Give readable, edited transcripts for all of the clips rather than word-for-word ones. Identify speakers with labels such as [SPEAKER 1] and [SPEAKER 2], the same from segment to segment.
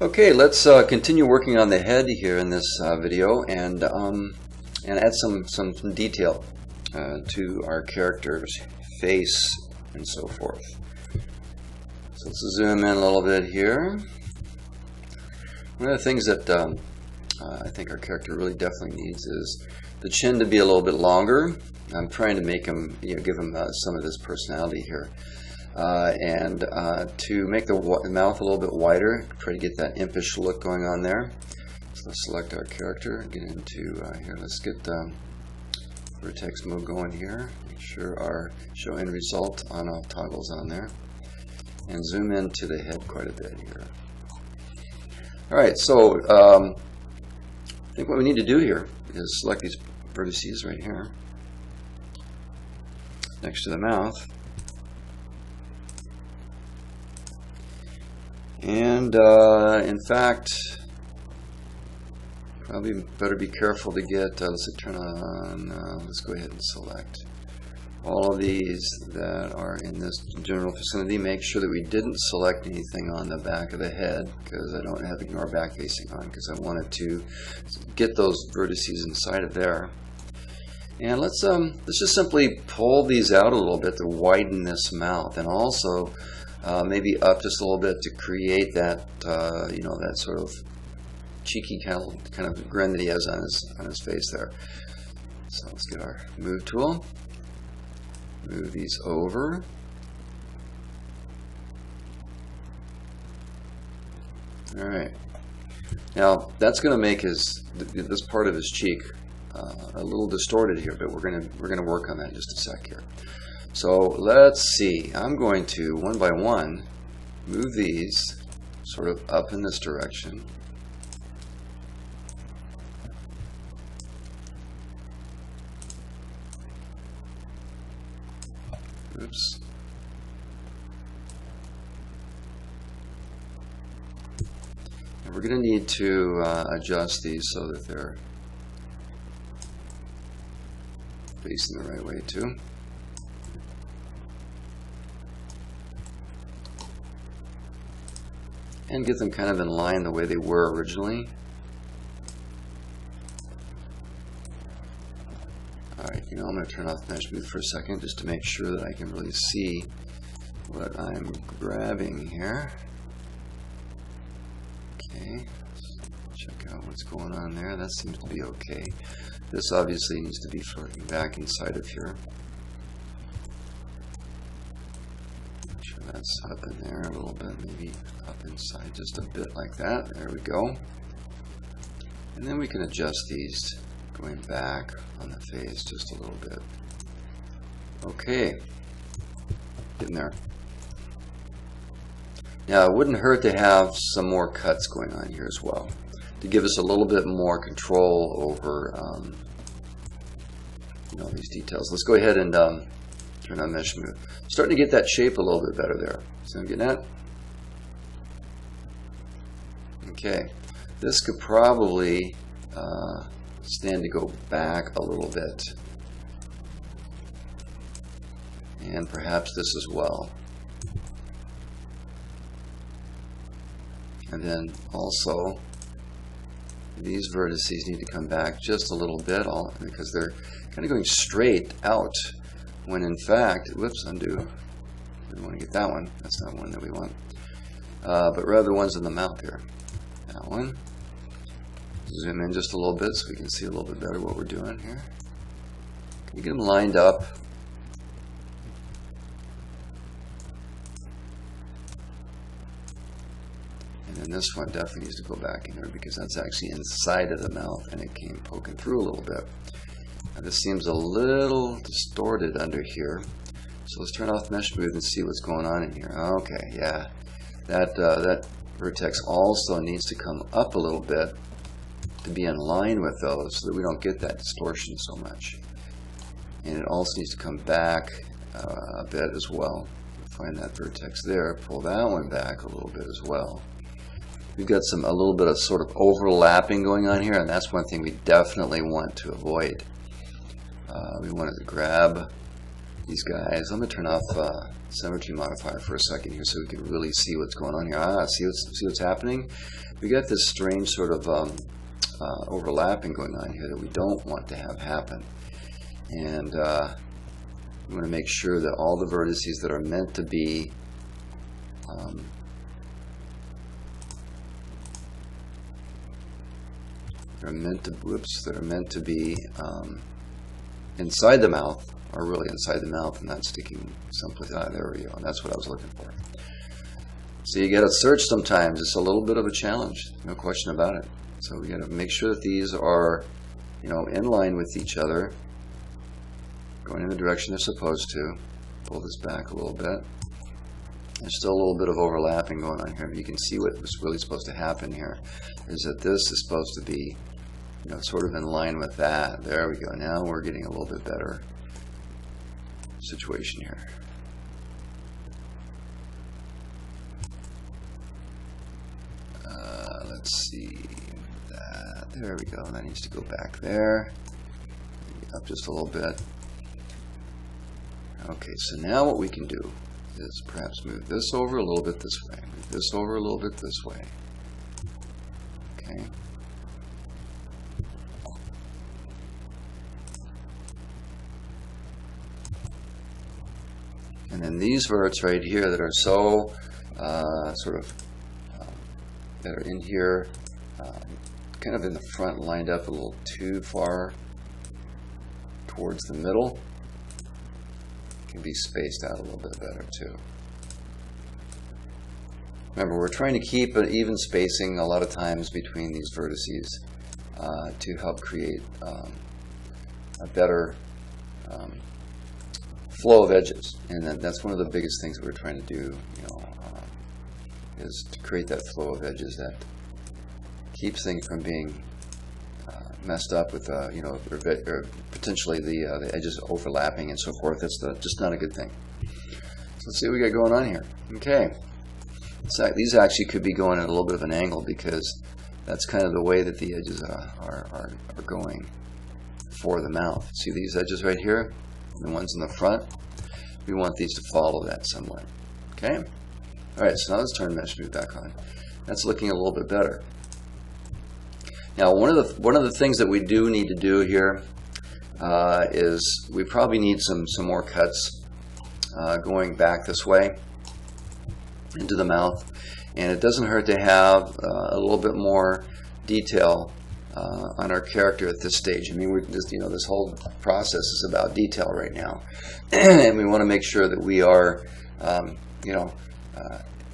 [SPEAKER 1] Okay, let's continue working on the head here in this video and add some detail to our character's face and so forth. So let's zoom in a little bit here. One of the things that I think our character really definitely needs is the chin to be a little bit longer. I'm trying to make him, give him some of this personality here. And to make the mouth a little bit wider, try to get that impish look going on there. So let's select our character, get into here. Let's get vertex mode going here. Make sure our show end result on off toggles on there, and zoom into the head quite a bit here. All right, so I think what we need to do here is select these vertices right here next to the mouth. And in fact, probably better be careful to get, let's turn on, let's go ahead and select all of these that are in this general vicinity. Make sure that we didn't select anything on the back of the head, because I don't have ignore back facing on, because I wanted to get those vertices inside of there. And let's just simply pull these out a little bit to widen this mouth, and also maybe up just a little bit to create that that sort of cheeky kind of grin that he has on his face there. So let's get our move tool, move these over, all right. Now that's going to make this part of his cheek a little distorted here, but we're gonna work on that in just a sec here. So let's see, I'm going to one by one move these sort of up in this direction. Oops. And we're going to need to adjust these so that they're facing the right way too. And get them kind of in line the way they were originally. Alright, I'm going to turn off mesh move for a second just to make sure that I can really see what I'm grabbing here. Okay, check out what's going on there. That seems to be okay. This obviously needs to be floating back inside of here. That's up in there a little bit, maybe up inside just a bit like that. There we go. And then we can adjust these going back on the face just a little bit. Okay, getting there. Now it wouldn't hurt to have some more cuts going on here as well, to give us a little bit more control over these details. Let's go ahead and turn on mesh move. Starting to get that shape a little bit better there. So I'm getting that. Okay, this could probably stand to go back a little bit, and perhaps this as well. And then also these vertices need to come back just a little bit, because they're kind of going straight out, when in fact, whoops, undo. We don't want to get that one. That's not one that we want. But rather the ones in the mouth here. That one. Zoom in just a little bit so we can see a little bit better what we're doing here. Can you get them lined up? And then this one definitely needs to go back in there, because that's actually inside of the mouth and it came poking through a little bit. Now this seems a little distorted under here. So let's turn off mesh move and see what's going on in here. Okay, yeah. That vertex also needs to come up a little bit to be in line with those, so that we don't get that distortion so much. And it also needs to come back a bit as well. Find that vertex there, pull that one back a little bit as well. We've got a little bit of sort of overlapping going on here, and that's one thing we definitely want to avoid. We want to grab these guys. Let me turn off symmetry modifier for a second here so we can really see what's going on here. See what's happening? We got this strange sort of overlapping going on here that we don't want to have happen. And we want to make sure that all the vertices that are meant to be that are meant to be inside the mouth are really inside the mouth and not sticking someplace. There we go. And that's what I was looking for. So you got to search sometimes. It's a little bit of a challenge, no question about it. So we got to make sure that these are, in line with each other, going in the direction they're supposed to. Pull this back a little bit. There's still a little bit of overlapping going on here. But you can see what was really supposed to happen here is that this is supposed to be, sort of in line with that. There we go. Now we're getting a little bit better situation here. Let's see that. There we go. That needs to go back there. Up just a little bit. Okay, so now what we can do is perhaps move this over a little bit this way. Move this over a little bit this way. Okay. And then these verts right here that are so that are in here, kind of in the front, lined up a little too far towards the middle, can be spaced out a little bit better too. Remember, we're trying to keep an even spacing a lot of times between these vertices to help create a better flow of edges, and that's one of the biggest things that we're trying to do, is to create that flow of edges that keeps things from being messed up with, or potentially the edges overlapping and so forth. That's just not a good thing. So let's see what we got going on here. Okay, so these actually could be going at a little bit of an angle because that's kind of the way that the edges are going for the mouth. See these edges right here? The ones in the front, we want these to follow that somewhat. Okay? Alright, so now let's turn mesh smooth back on. That's looking a little bit better. Now one of the things that we do need to do here is we probably need some more cuts going back this way into the mouth, and it doesn't hurt to have a little bit more detail on our character at this stage. I mean, this whole process is about detail right now, and we want to make sure that we are,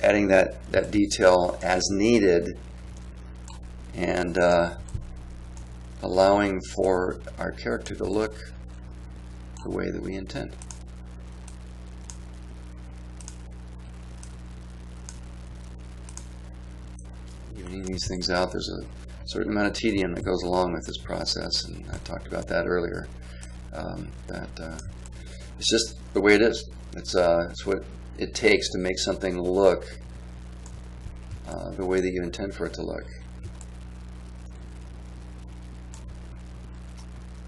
[SPEAKER 1] adding that detail as needed, and allowing for our character to look the way that we intend. Evening these things out, there's a certain amount of tedium that goes along with this process, and I talked about that earlier. It's just the way it is. It's what it takes to make something look the way that you intend for it to look.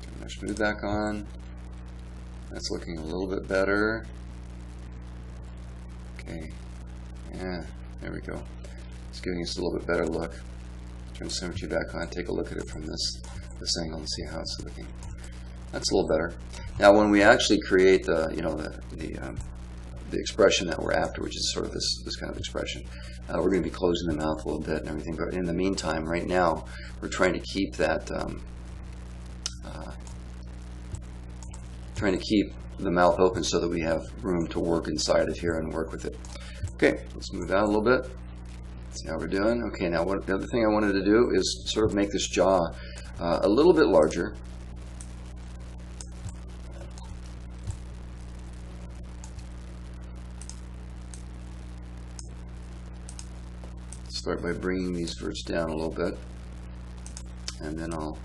[SPEAKER 1] Turn my smooth back on. That's looking a little bit better. Okay, yeah, there we go. It's giving us a little bit better look. Turn symmetry back on, take a look at it from this angle and see how it's looking. That's a little better. Now when we actually create the expression that we're after, which is sort of this kind of expression, we're going to be closing the mouth a little bit and everything, but in the meantime, right now, we're trying to keep that, trying to keep the mouth open so that we have room to work inside of here and work with it. Okay, let's move out a little bit. See how we're doing? Okay, now the other thing I wanted to do is sort of make this jaw a little bit larger. Start by bringing these verts down a little bit, and then I'll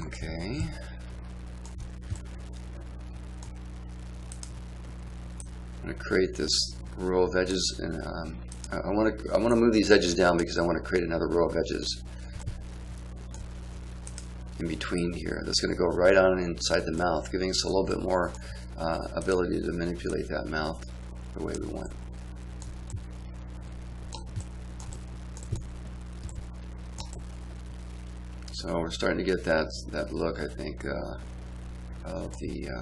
[SPEAKER 1] okay. I'm going to create this row of edges, and I want to move these edges down because I want to create another row of edges in between here. That's going to go right on inside the mouth, giving us a little bit more ability to manipulate that mouth the way we want. So we're starting to get that look, I think, of the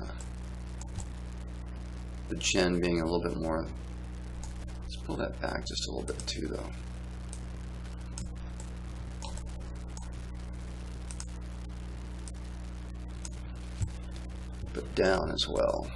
[SPEAKER 1] chin being a little bit more. Let's pull that back just a little bit too, though. But down as well.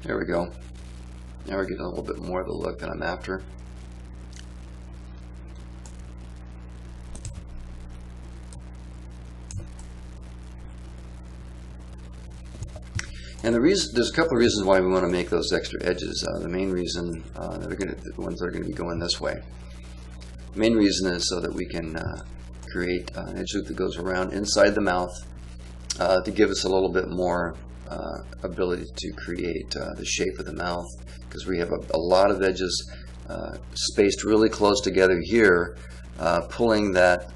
[SPEAKER 1] There we go. Now we're getting a little bit more of the look that I'm after. And there's a couple of reasons why we want to make those extra edges. The main reason, the ones that are going to be going this way. The main reason is so that we can create an edge loop that goes around inside the mouth to give us a little bit more ability to create the shape of the mouth, because we have a lot of edges spaced really close together here, pulling that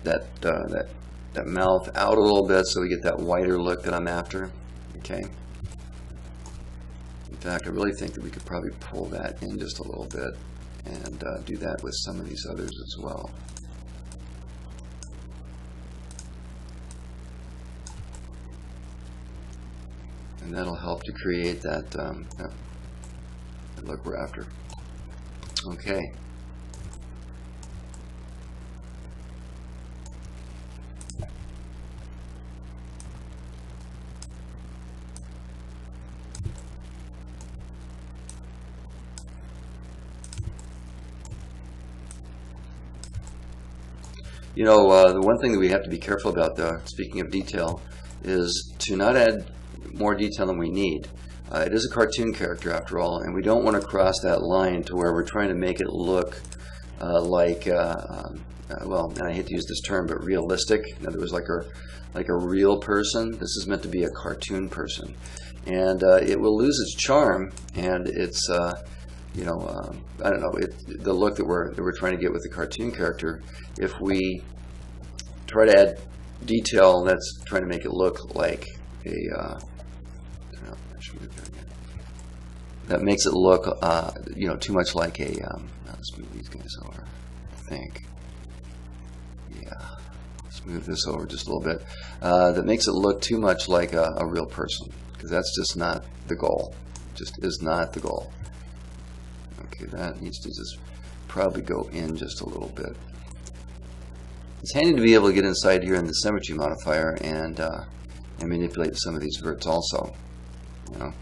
[SPEAKER 1] mouth out a little bit so we get that wider look that I'm after. Okay. In fact, I really think that we could probably pull that in just a little bit and do that with some of these others as well. And that'll help to create that, that look we're after. Okay. You know, the one thing that we have to be careful about, though, speaking of detail, is to not add more detail than we need. It is a cartoon character after all, and we don't want to cross that line to where we're trying to make it look like, well, and I hate to use this term, but realistic. In other words, like a real person. This is meant to be a cartoon person, and it will lose its charm and its, you know, I don't know, the look that we're trying to get with the cartoon character. If we try to add detail that's trying to make it look like a that makes it look, you know, too much like a, let's move these guys over, I think. Yeah, let's move this over just a little bit. That makes it look too much like a real person, because that's just not the goal. Just is not the goal. Okay, that needs to just probably go in just a little bit. It's handy to be able to get inside here in the symmetry modifier and manipulate some of these verts also, you know.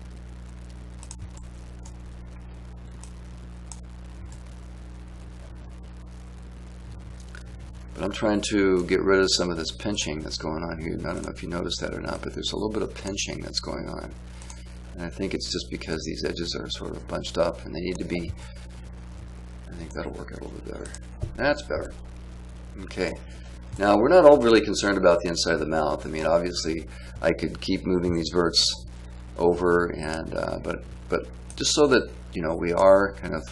[SPEAKER 1] But I'm trying to get rid of some of this pinching that's going on here. I don't know if you noticed that or not, but there's a little bit of pinching that's going on. And I think it's just because these edges are sort of bunched up and they need to be, I think that'll work out a little bit better. That's better. Okay. Now, we're not overly concerned about the inside of the mouth. I mean, obviously, I could keep moving these verts over, and but just so that, you know, we are kind of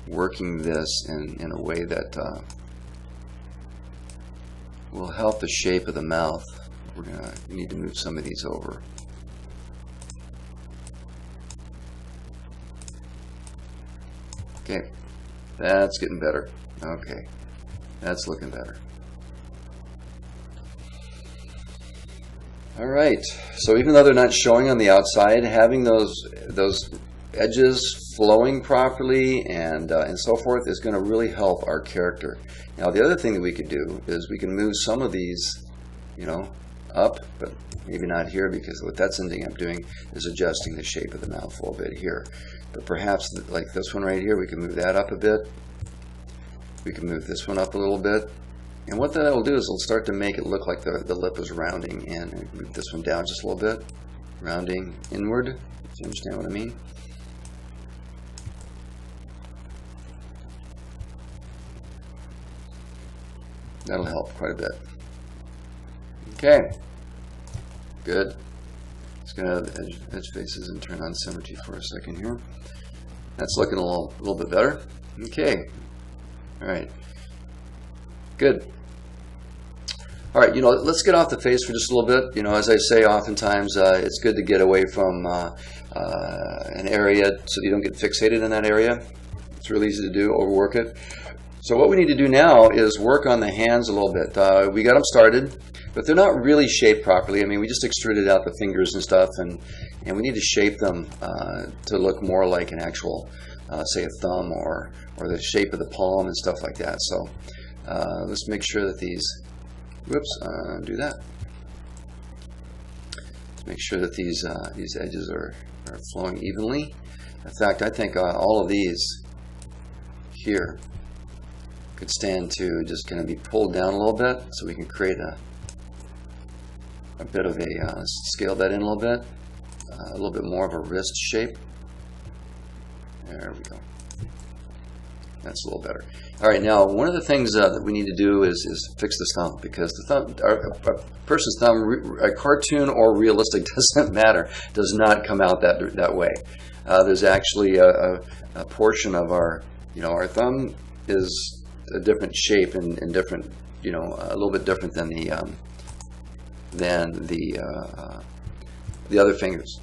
[SPEAKER 1] working this in a way that will help the shape of the mouth. We're going to need to move some of these over. Okay, that's getting better. Okay, that's looking better. All right, so even though they're not showing on the outside, having those edges flowing properly and so forth is going to really help our character. Now, the other thing that we could do is we can move some of these, you know, up, but maybe not here, because what that's ending up doing is adjusting the shape of the mouth a little bit here. But perhaps like this one right here, we can move that up a bit. We can move this one up a little bit. And what that will do is it'll start to make it look like the lip is rounding, and move this one down just a little bit, rounding inward. Do you understand what I mean? That'll help quite a bit. Okay, good. Let's go to the edge faces and turn on symmetry for a second here. That's looking a little bit better. Okay, all right, good. All right, let's get off the face for just a little bit. As I say, oftentimes it's good to get away from an area so that you don't get fixated in that area. It's really easy to do, overwork it. So what we need to do now is work on the hands a little bit. We got them started, but they're not really shaped properly. I mean, we just extruded out the fingers and stuff, and we need to shape them to look more like an actual, say, a thumb or the shape of the palm and stuff like that. So let's make sure that these, whoops, undo that. Make sure that these edges are flowing evenly. In fact, I think all of these here could stand to just kind of be pulled down a little bit, so we can create a bit of a scale that in a little bit more of a wrist shape. There we go. That's a little better. All right, now one of the things that we need to do is fix this thumb, because the thumb, a person's thumb, a cartoon or realistic, doesn't matter, does not come out that way. There's actually a portion of our thumb is a different shape and different, a little bit different than the other fingers.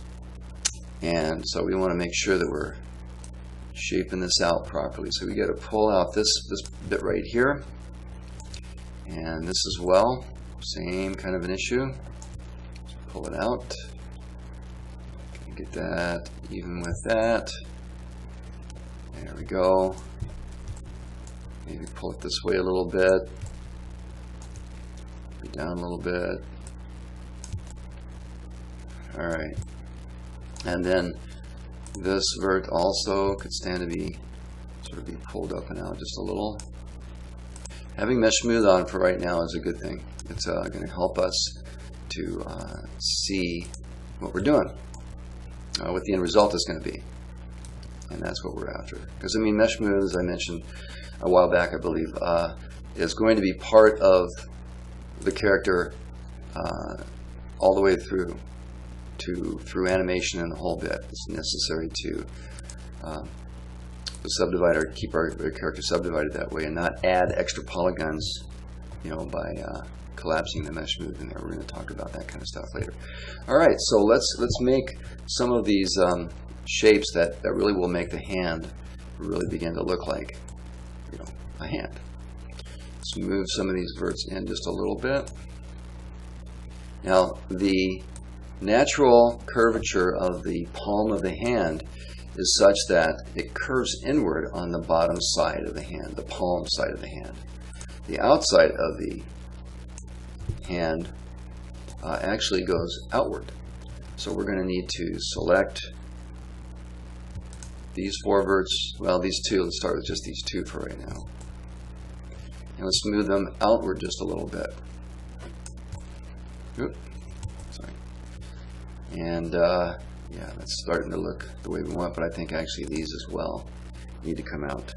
[SPEAKER 1] And so we want to make sure that we're shaping this out properly. So we got to pull out this bit right here, and this as well. Same kind of an issue. So pull it out. Get that even with that. There we go. Maybe pull it this way a little bit. Be down a little bit. All right. And then this vert also could stand to be sort of be pulled up and out just a little. Having mesh smooth on for right now is a good thing. It's going to help us to see what we're doing, what the end result is going to be. And that's what we're after. Because, I mean, mesh smooth, as I mentioned a while back, I believe, is going to be part of the character all the way through animation and the whole bit. It's necessary to subdivide or keep our character subdivided that way, and not add extra polygons, by collapsing the mesh smooth in there. We're going to talk about that kind of stuff later. All right, so let's make some of these shapes that really will make the hand really begin to look like, a hand. Let's move some of these verts in just a little bit. Now, the natural curvature of the palm of the hand is such that it curves inward on the bottom side of the hand, the palm side of the hand. The outside of the hand actually goes outward. So we're going to need to select these four verts, well, these two. Let's start with just these two for right now. And let's move them outward just a little bit. Oop, sorry. And yeah, that's starting to look the way we want, but I think actually these as well need to come out.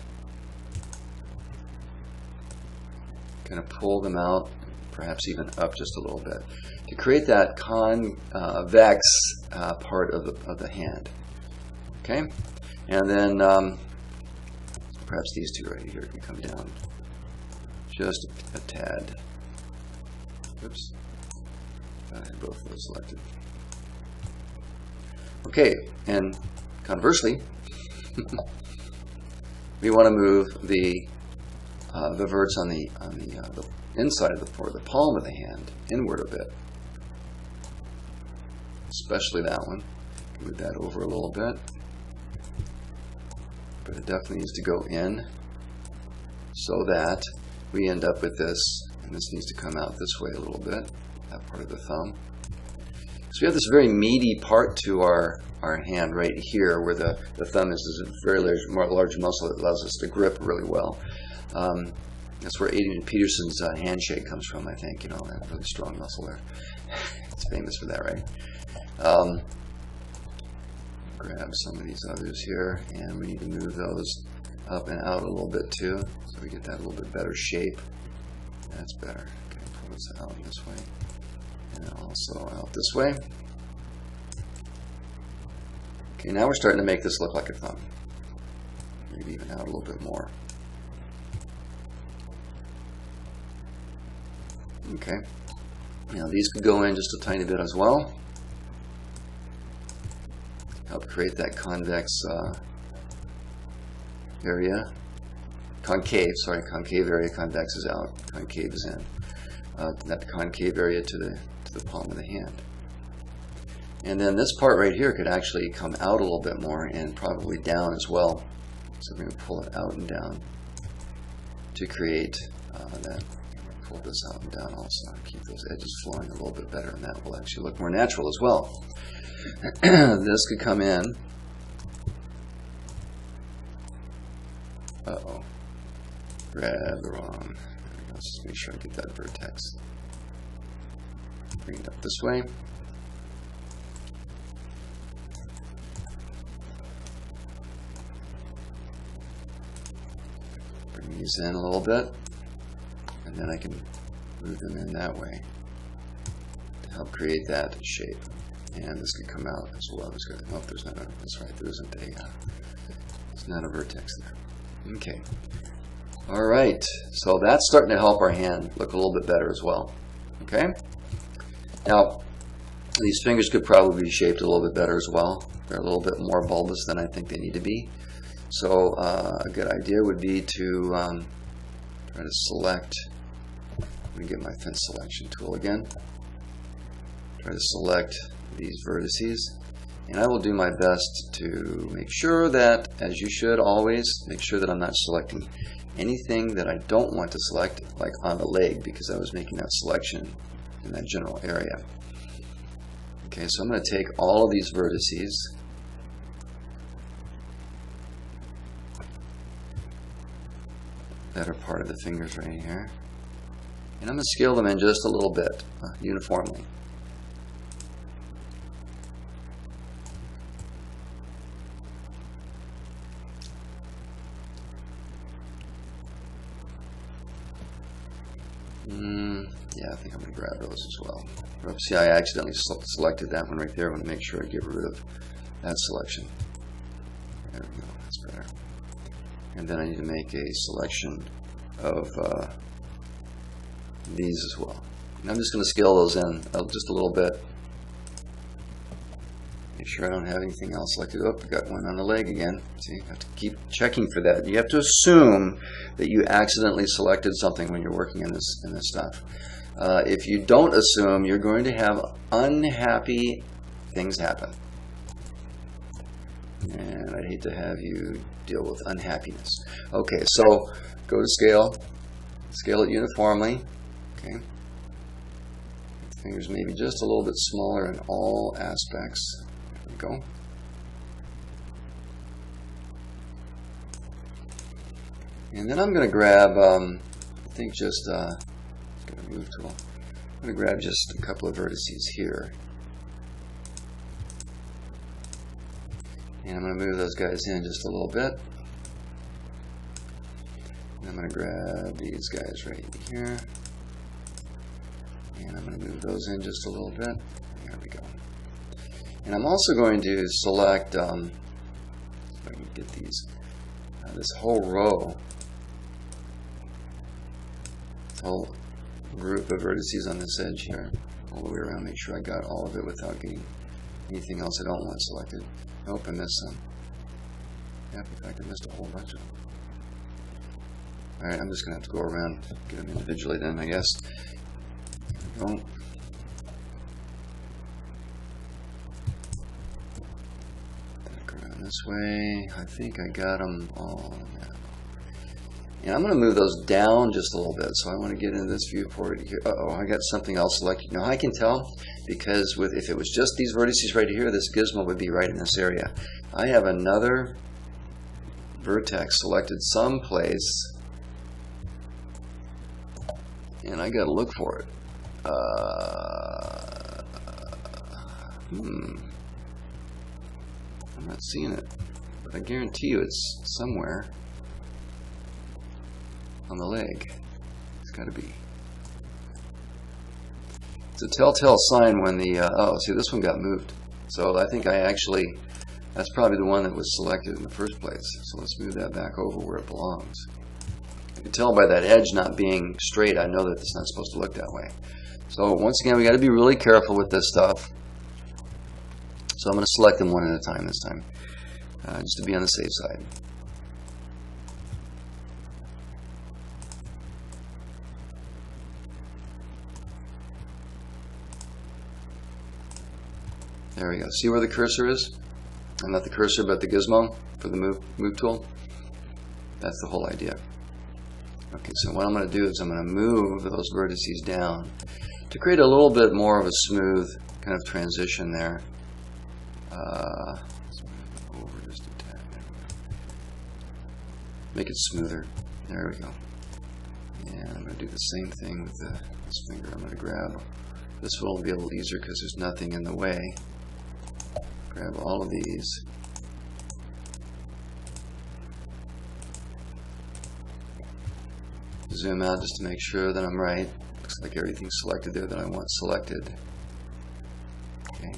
[SPEAKER 1] Kind of pull them out, perhaps even up just a little bit, to create that convex part of the hand. Okay? And then perhaps these two right here can come down just a tad. Oops. I had both of those selected. Okay, and conversely, we want to move the verts on the inside of the palm of the hand inward a bit, especially that one. Move that over a little bit, but it definitely needs to go in so that we end up with this, and this needs to come out this way a little bit, that part of the thumb. So we have this very meaty part to our hand right here, where the thumb is a very large muscle that allows us to grip really well. That's where Adrian Peterson's handshake comes from, I think. You know, that really strong muscle there. It's famous for that, right? Grab some of these others here, and we need to move those up and out a little bit too, so we get that a little bit better shape. That's better. Okay, pull this out this way, and also out this way. Okay, now we're starting to make this look like a thumb. Maybe even out a little bit more. Okay. Now these could go in just a tiny bit as well. Help create that convex area. Concave area. Convex is out. Concave is in. That concave area to the palm of the hand. And then this part right here could actually come out a little bit more and probably down as well. So we're going to pull it out and down to create that. Pull this out and down also. Keep those edges flowing a little bit better, and that will actually look more natural as well. This could come in. Uh-oh. Grab the wrong. Let's just make sure I get that vertex. Bring it up this way. Bring these in a little bit. And then I can move them in that way to help create that shape. And this could come out as well. Oh, there's not a, that's right, there isn't a, there's not a vertex there. Okay. All right, so that's starting to help our hand look a little bit better as well. Okay. Now, these fingers could probably be shaped a little bit better as well. They're a little bit more bulbous than I think they need to be. So a good idea would be to try to select. Let me get my fence selection tool again. Try to select these vertices, and I will do my best to make sure that, as you should always, make sure that I'm not selecting anything that I don't want to select, like on the leg, because I was making that selection in that general area. Okay, so I'm going to take all of these vertices, that are part of the fingers right here, and I'm going to scale them in just a little bit, uniformly. Yeah, I think I'm going to grab those as well. See, I accidentally selected that one right there. I want to make sure I get rid of that selection. There we go, that's better. And then I need to make a selection of these as well. And I'm just going to scale those in just a little bit. Make sure I don't have anything else selected. Oh, I got one on the leg again. See, you have to keep checking for that. You have to assume that you accidentally selected something when you're working in this stuff. If you don't assume, you're going to have unhappy things happen. And I'd hate to have you deal with unhappiness. Okay, so go to scale. Scale it uniformly. Okay. Fingers maybe just a little bit smaller in all aspects. There we go. And then I'm going to grab, I think just, get a move tool. I'm going to grab just a couple of vertices here. And I'm going to move those guys in just a little bit. And I'm going to grab these guys right here. And I'm going to move those in just a little bit. There we go. And I'm also going to select, if I can get these, this whole row, this whole group of vertices on this edge here, all the way around. Make sure I got all of it without getting anything else I don't want selected. Nope, I missed some. Yep, in fact, I missed a whole bunch of them. Alright, I'm just going to have to go around, get them individually then, I guess. There we go. Back around this way. I think I got them all now. And I'm going to move those down just a little bit. So I want to get into this viewport here. Uh-oh, I got something else selected. Now I can tell because if it was just these vertices right here, this gizmo would be right in this area. I have another vertex selected someplace, and I got to look for it. I'm not seeing it, but I guarantee you it's somewhere on the leg. It's got to be. It's a telltale sign when the oh, see, this one got moved. So I think that's probably the one that was selected in the first place. So let's move that back over where it belongs. You can tell by that edge not being straight, I know that it's not supposed to look that way. So once again, we got to be really careful with this stuff. So I'm going to select them one at a time this time, just to be on the safe side. There we go. See where the cursor is? And not the cursor, but the gizmo for the move tool. That's the whole idea. Okay, so what I'm going to do is I'm going to move those vertices down to create a little bit more of a smooth kind of transition there. Let's move over just a tad. Make it smoother. There we go. And I'm going to do the same thing with this finger. I'm going to grab. This will be a little easier because there's nothing in the way. Grab all of these. Zoom out just to make sure that I'm right. Looks like everything's selected there that I want selected. Okay.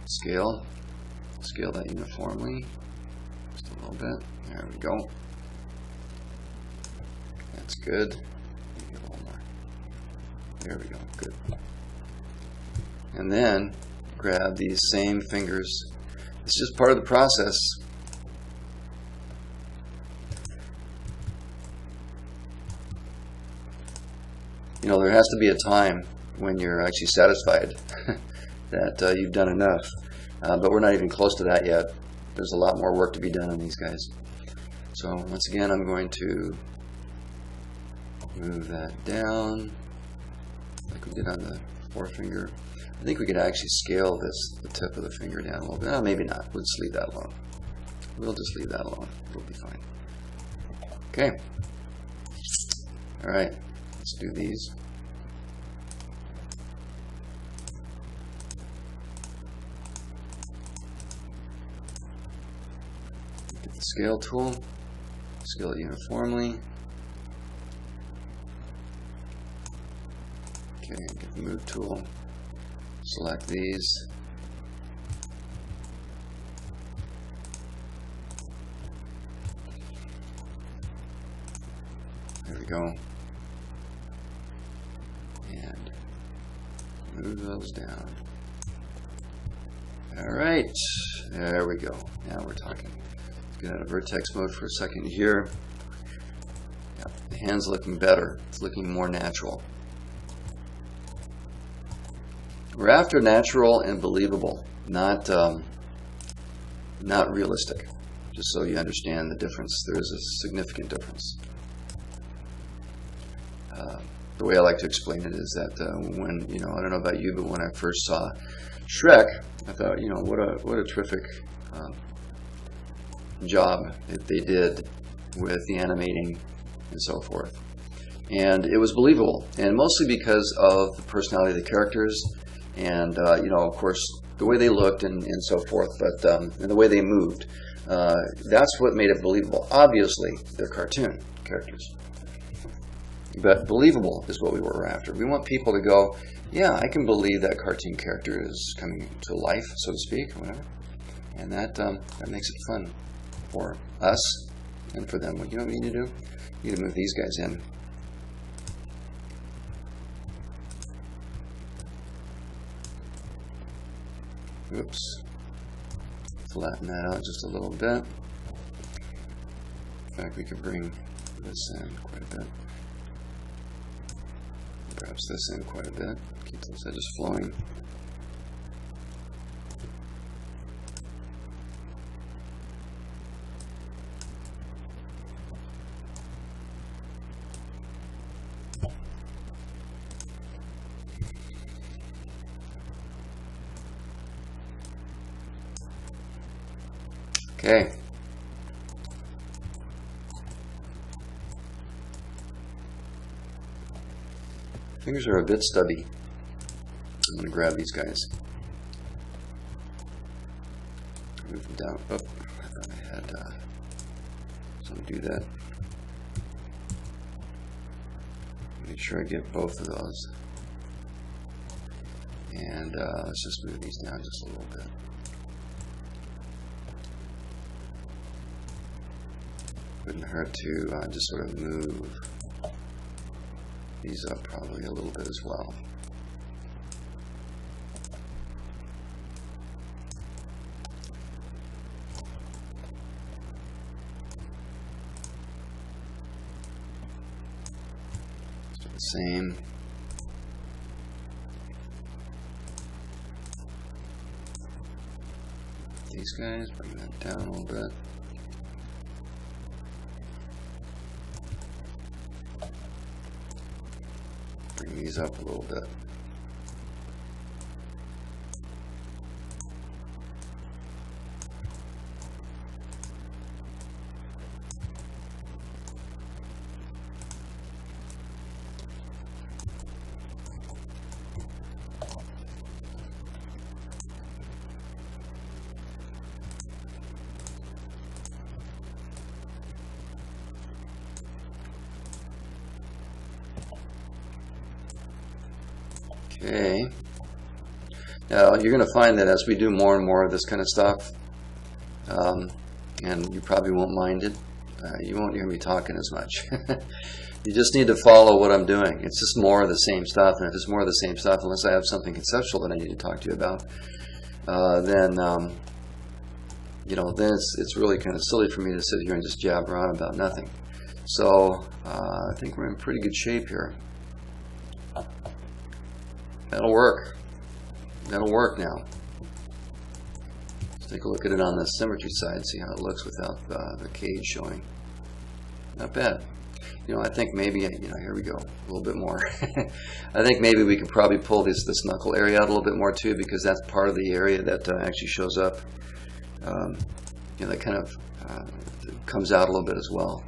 [SPEAKER 1] Scale. Scale that uniformly. Just a little bit. There we go. That's good. Maybe a little more. There we go. Good. And then grab these same fingers. It's just part of the process. You know, there has to be a time when you're actually satisfied that you've done enough. But we're not even close to that yet. There's a lot more work to be done on these guys. So once again, I'm going to move that down like we did on the forefinger. I think we could actually scale the tip of the finger down a little bit. Maybe not. We'll just leave that alone. We'll just leave that alone. It'll be fine. Okay. All right. Let's do these. Get the scale tool. Scale it uniformly. Okay, get the move tool. Select these. There we go. And move those down. All right, there we go. Now we're talking. Let's get out of vertex mode for a second here. Yeah, the hand's looking better. It's looking more natural. We're after natural and believable, not realistic. Just so you understand the difference. There is a significant difference. The way I like to explain it is that when, you know, I don't know about you, but when I first saw Shrek, I thought, you know, what a terrific job that they did with the animating and so forth. And it was believable, and mostly because of the personality of the characters, and you know, of course, the way they looked and so forth, but and the way they moved. That's what made it believable. Obviously, they're cartoon characters. But believable is what we were after. We want people to go, yeah, I can believe that cartoon character is coming to life, so to speak, or whatever. And that makes it fun for us and for them. You know what we need to do? We need to move these guys in. Oops. Flatten that out just a little bit. In fact, we could bring this in quite a bit. Perhaps this in quite a bit. Keep those edges flowing. Okay. Fingers are a bit stubby. I'm going to grab these guys. Move them down. Oh, I thought I had something to do that. Make sure I get both of those. And let's just move these down just a little bit. Wouldn't hurt to just sort of move these up probably a little bit as well. Let's do the same. These guys, bring that down a little bit. Bring these up a little bit. Okay. Now you're going to find that as we do more and more of this kind of stuff, and you probably won't mind it, you won't hear me talking as much. You just need to follow what I'm doing. It's just more of the same stuff, and if it's more of the same stuff, unless I have something conceptual that I need to talk to you about, then you know, then it's really kind of silly for me to sit here and just jabber on about nothing. So I think we're in pretty good shape here. That'll work. That'll work now. Let's take a look at it on the symmetry side, see how it looks without the cage showing. Not bad. You know, I think maybe, you know, here we go, a little bit more. I think maybe we could probably pull this knuckle area out a little bit more too, because that's part of the area that actually shows up. You know, that kind of comes out a little bit as well.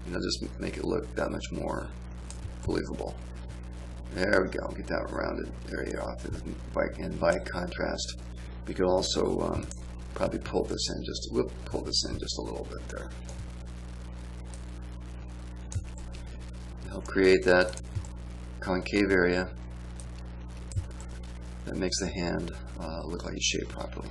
[SPEAKER 1] You know, just make it look that much more believable. There we go. Get that rounded area off, and by contrast, we could also probably pull this in just a little bit there. Help create that concave area that makes the hand look like it's shaped properly.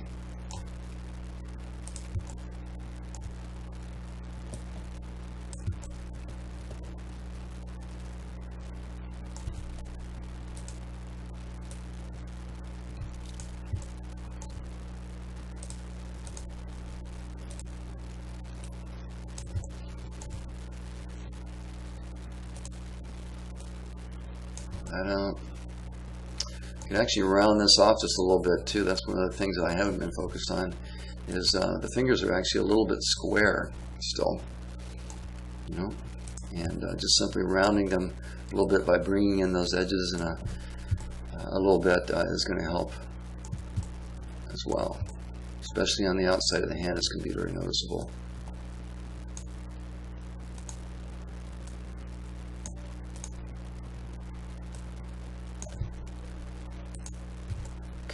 [SPEAKER 1] You can actually round this off just a little bit too. That's one of the things that I haven't been focused on, is the fingers are actually a little bit square still, you know, and just simply rounding them a little bit by bringing in those edges in a little bit is going to help as well, especially on the outside of the hand. It's going to be very noticeable.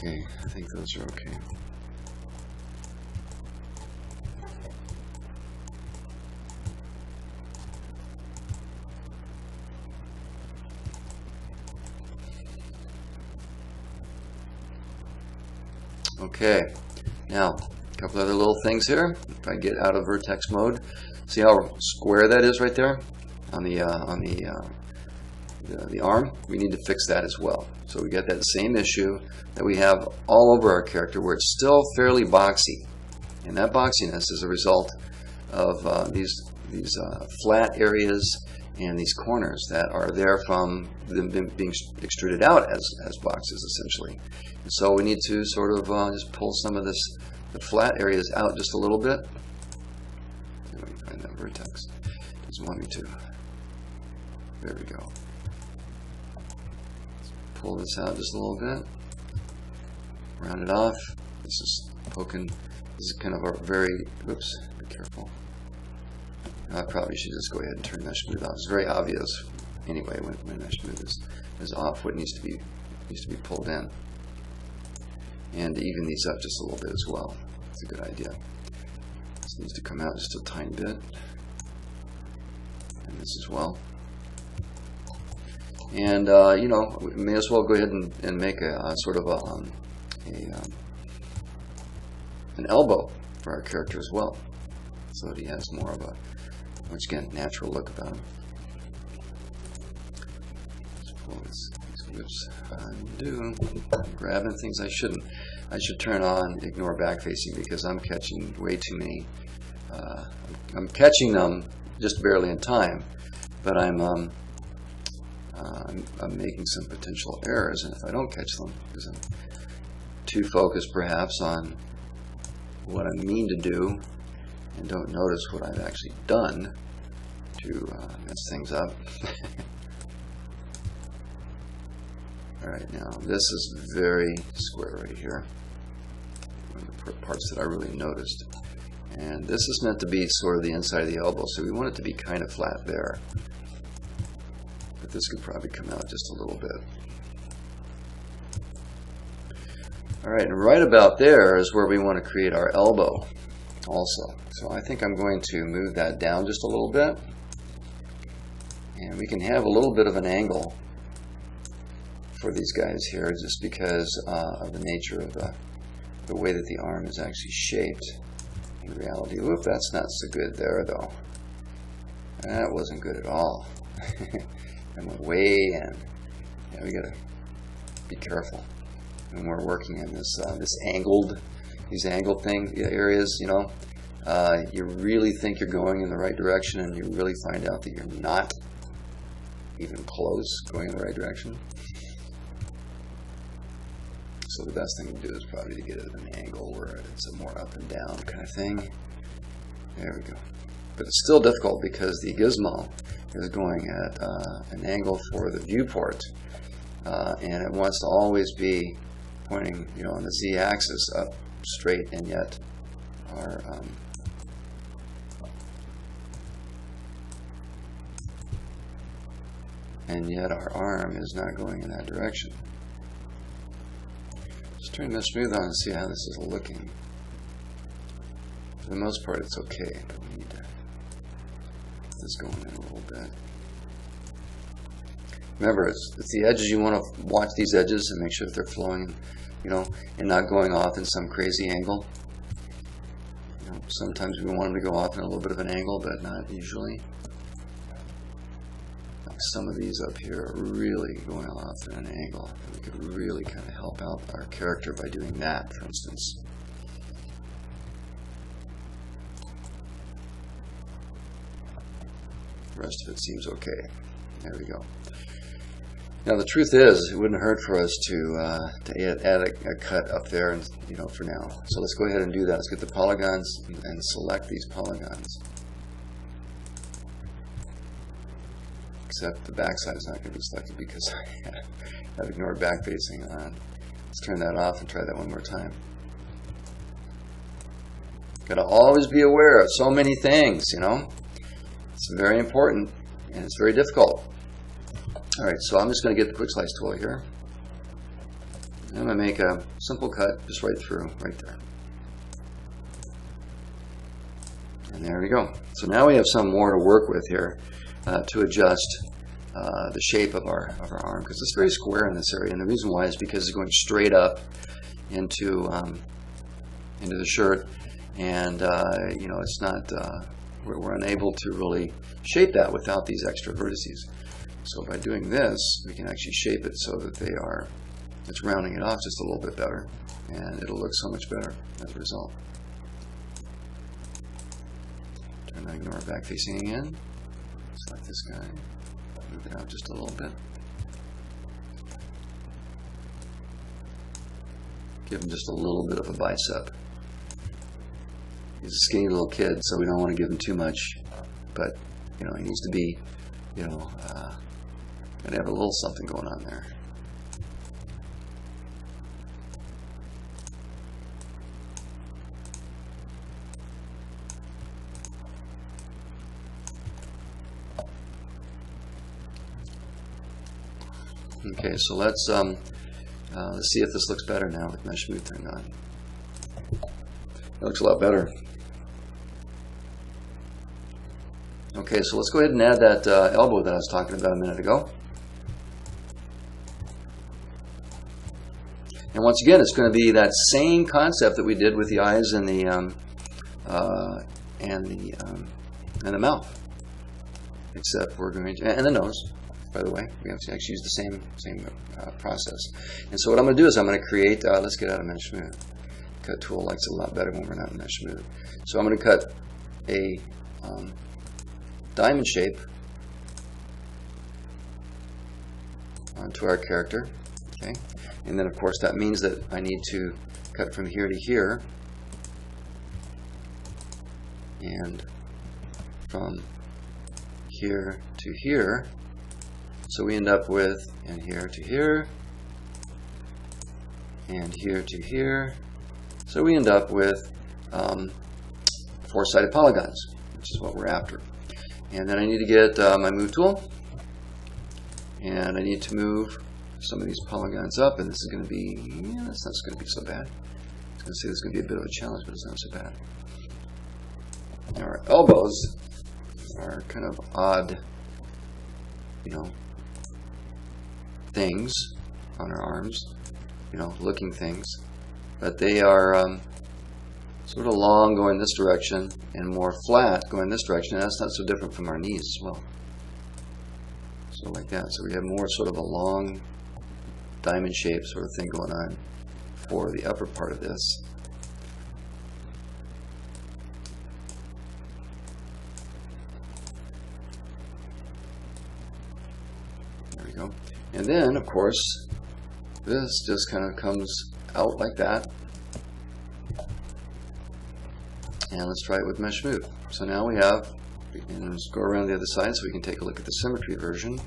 [SPEAKER 1] Okay, I think those are okay. Okay, now a couple other little things here. If I get out of vertex mode, see how square that is right there on the arm? We need to fix that as well. So we get that same issue that we have all over our character, where it's still fairly boxy, and that boxiness is a result of these flat areas and these corners that are there from them being extruded out as boxes, essentially. And so we need to sort of just pull some of the flat areas out just a little bit. See if I can find that vertex. Doesn't want me to. There we go. Pull this out just a little bit. Round it off. This is is kind of a very, whoops, be careful. I probably should just go ahead and turn mesh smooth off. It's very obvious anyway when mesh smooth is off what needs to be pulled in. And to even these up just a little bit as well. It's a good idea. This needs to come out just a tiny bit. And this as well. And you know, we may as well go ahead and make a sort of an elbow for our character as well, so that he has more of a, once again, natural look about him. Let's pull these whips undo. I'm grabbing things I shouldn't. I should turn on ignore back facing because I'm catching way too many. I'm catching them just barely in time, but I'm making some potential errors, and if I don't catch them because I'm too focused perhaps on what I mean to do and don't notice what I've actually done to mess things up. Alright, now this is very square right here. One of the parts that I really noticed. And this is meant to be sort of the inside of the elbow, so we want it to be kind of flat there. But this could probably come out just a little bit. Alright, and right about there is where we want to create our elbow also. So I think I'm going to move that down just a little bit. And we can have a little bit of an angle for these guys here just because of the nature of the way that the arm is actually shaped in reality. Whoop, that's not so good there though. That wasn't good at all. I went way in. Yeah, we gotta be careful when we're working in this these angled areas, you know. You really think you're going in the right direction and you really find out that you're not even close going in the right direction. So the best thing to do is probably to get it at an angle where it's a more up and down kind of thing. There we go. But it's still difficult because the gizmo is going at an angle for the viewport, and it wants to always be pointing, you know, on the z-axis up straight, and yet our arm is not going in that direction. Just turn this smooth on and see how this is looking. For the most part, it's okay, but we need to get this going in a little bit. Remember, it's the edges. You want to watch these edges and make sure that they're flowing, you know, and not going off in some crazy angle. You know, sometimes we want them to go off in a little bit of an angle, but not usually. Like some of these up here are really going off in an angle. We could really kind of help out our character by doing that, for instance. The rest of it seems okay. There we go. Now the truth is, it wouldn't hurt for us to add a cut up there, and you know, for now. So let's go ahead and do that. Let's get the polygons and select these polygons. Except the backside is not going to be selected because I've ignored back facing on. Let's turn that off and try that one more time. Got to always be aware of so many things, you know. It's very important and it's very difficult. Alright, so I'm just going to get the quick slice tool here. I'm going to make a simple cut just right through, right there. And there we go. So now we have some more to work with here to adjust the shape of our arm, because it's very square in this area. And the reason why is because it's going straight up into the shirt, and you know, it's not we're unable to really shape that without these extra vertices. So by doing this, we can actually shape it so that it's rounding it off just a little bit better, and it'll look so much better as a result. Turn that ignore back facing again. Select this guy, move it out just a little bit. Give him just a little bit of a bicep. He's a skinny little kid, so we don't want to give him too much, but you know, he needs to be, you know, gotta have a little something going on there. Okay, so let's see if this looks better now with Mesh Smooth turned on. It looks a lot better. Okay, so let's go ahead and add that elbow that I was talking about a minute ago. And once again, it's going to be that same concept that we did with the eyes and the mouth, except we're going to, and the nose. By the way, we have to actually use the same process. And so what I'm going to do is I'm going to create. Let's get out of Mesh Smooth. Cut tool likes it a lot better when we're not in Mesh Smooth. So I'm going to cut a diamond shape onto our character. Okay. And then, of course, that means that I need to cut from here to here and from here to here. So we end up with, and here to here, and here to here. So we end up with 4-sided polygons, which is what we're after. And then I need to get my move tool, and I need to move some of these polygons up, and this is going to be, that's not going to be so bad. I was going to say this is going to be a bit of a challenge, but it's not so bad. And our elbows are kind of odd, things on our arms, looking things, but they are sort of long going this direction and more flat going this direction, and that's not so different from our knees as well. So like that. So we have more sort of a long diamond shape sort of thing going on for the upper part of this. There we go. And then, of course, this just kind of comes out like that. And let's try it with Mesh Smooth. So now we have, and let's go around the other side so we can take a look at the symmetry version.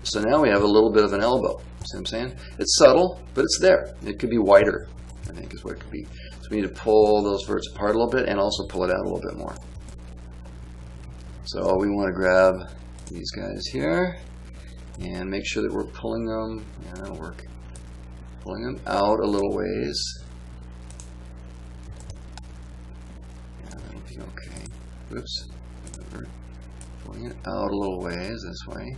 [SPEAKER 1] So now we have a little bit of an elbow. See what I'm saying? It's subtle, but it's there. It could be wider, I think is what it could be. So we need to pull those verts apart a little bit and also pull it out a little bit more. So we want to grab these guys here and make sure that we're pulling them, yeah, that'll work. Pulling them out a little ways. Yeah, that'll be okay. Oops. Pulling it out a little ways this way.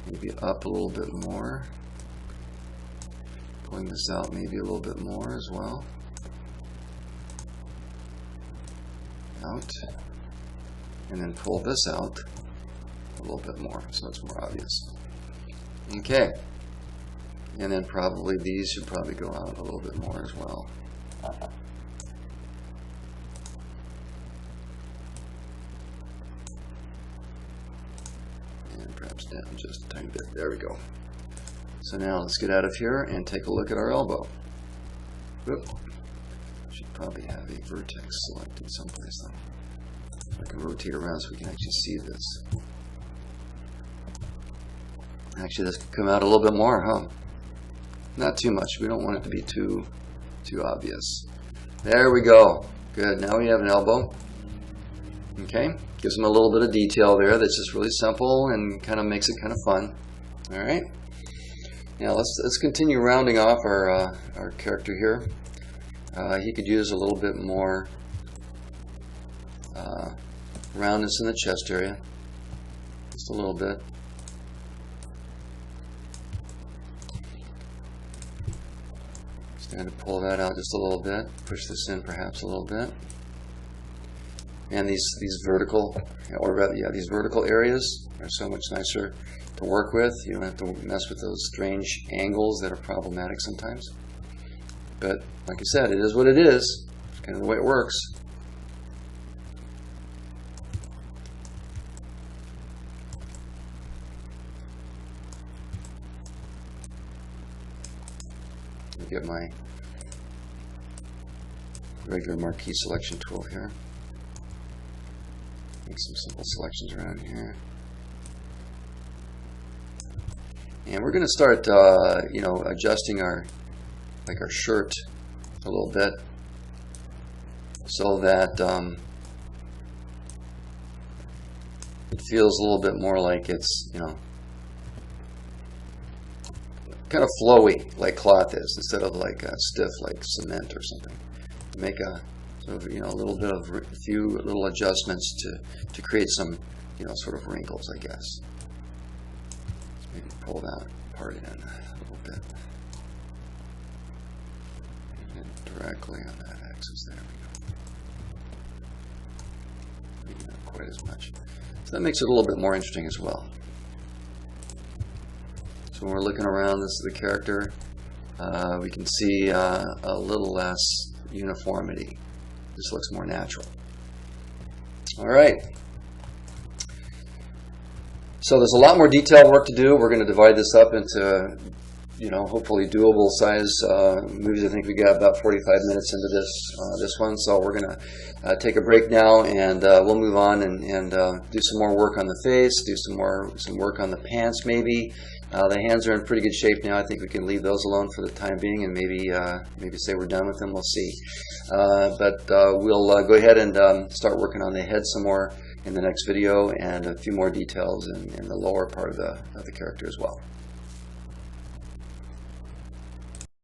[SPEAKER 1] Maybe up a little bit more. Pulling this out maybe a little bit more as well. Out. And then pull this out a little bit more so it's more obvious. Okay. And then probably these should probably go out a little bit more as well. Perhaps down just a tiny bit. There we go. So now let's get out of here and take a look at our elbow. Whoop. Should probably have a vertex selected someplace though. I can rotate around so we can actually see this. Actually, this could come out a little bit more, huh? Not too much. We don't want it to be too obvious. There we go. Good. Now we have an elbow. Okay. Gives them a little bit of detail there that's just really simple and kind of makes it kind of fun. All right. Now let's continue rounding off our character here. He could use a little bit more roundness in the chest area. Just a little bit. Stand to pull that out just a little bit. Push this in perhaps a little bit. And these vertical, or rather, yeah, these vertical areas are so much nicer to work with. You don't have to mess with those strange angles that are problematic sometimes. But like I said, it is what it is. It's kind of the way it works. Let me get my regular marquee selection tool here. Make some simple selections around here. And we're going to start, adjusting our shirt a little bit so that it feels a little bit more like it's, kind of flowy like cloth is, instead of like stiff like cement or something. Make a sort of, a little bit of a few little adjustments to create some, sort of wrinkles, I guess. Let's maybe pull that part in a little bit. And directly on that axis, there we go. Maybe not quite as much. So that makes it a little bit more interesting as well. So when we're looking around, this is the character. We can see a little less uniformity. This looks more natural. All right. So there's a lot more detailed work to do. We're going to divide this up into, hopefully doable size movies. I think we got about 45 minutes into this one. So we're going to take a break now, and we'll move on and do some more work on the face, do some work on the pants maybe. The hands are in pretty good shape now. I think we can leave those alone for the time being, and maybe say we're done with them. We'll see. But we'll go ahead and start working on the head some more in the next video, and a few more details in the lower part of the character as well.